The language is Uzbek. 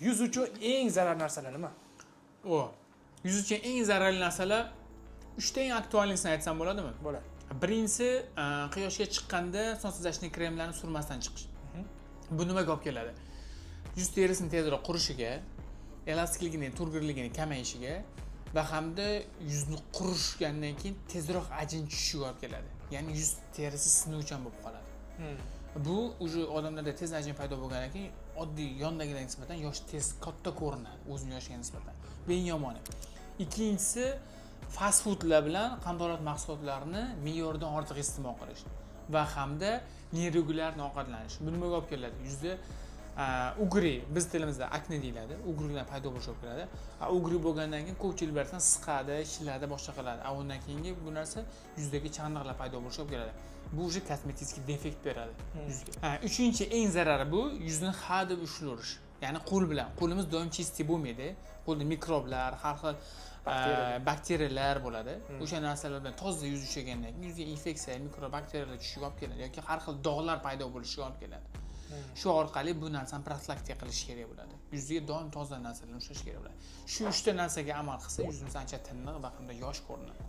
Yuz uchun eng zararli narsalar nima? Yuz uchun eng zararli narsalar 3 ta eng aktualnisini aytsam bo'ladimi? Bo'ladi. Birinchisi quyoshga chiqqanda sonsizlashni kremlarni surmasdan chiqish. Bu nimaga olib keladi? Yuz terisini tezroq qurishiga, elastikligini, turgirligini kamayishiga va hamda yuzni qurishgandan keyin tezroq ajin tushishiga olib keladi. Ya'ni yuz terisi sinuvchan bo'lib qoladi. Bu уже odamlarda tez ajin paydo bo'lgandan keyin oddiy yondagilarga nisbatan yosh tez katta ko'rinadi, o'zini yoshiga nisbatan. Bu eng yomoni. Ikkinchisi fast foodlar bilan qandolat mahsulotlarini me'yordan ortiq iste'mol qilish va hamda neregulyarni ovqatlanish. Bu nimaga olib keladi? Yuzda ugri, biz tilimizda akne deyiladi. Ugrilar paydo bo'lishi olib keladi. Ugri bo'lgandan keyin ko'pchilik bilan siqadi, shiladi, boshqa qiladi. Undan keyingi bu narsa yuzdagi chandiqlar paydo bo'lishi olib keladi. Bu уже kosmetik defekt beradi yuzga. Uchinchi eng zarari bu yuzni ha deb ushlayverish. Ya'ni qo'l bilan. Qo'limiz doim chisti bo'lmaydi. Qo'lda mikroblar, har xil bakteriyalar bo'ladi. O'sha narsalar bilan toza yuz ushlagandan keyin yuzga infeksiya, mikrobakteriyalar tushishiga olib keladi yoki har xil dog'lar paydo bo'lishiga olib keladi. Shu orqali bu narsani profilaktika qilish kerak bo'ladi. Yuzga doim toza narsalarni ushlash kerak bo'ladi. Shu 3 ta narsaga amal qilsa, yuzimiz ancha tiniq va hamda yosh ko'rinadi.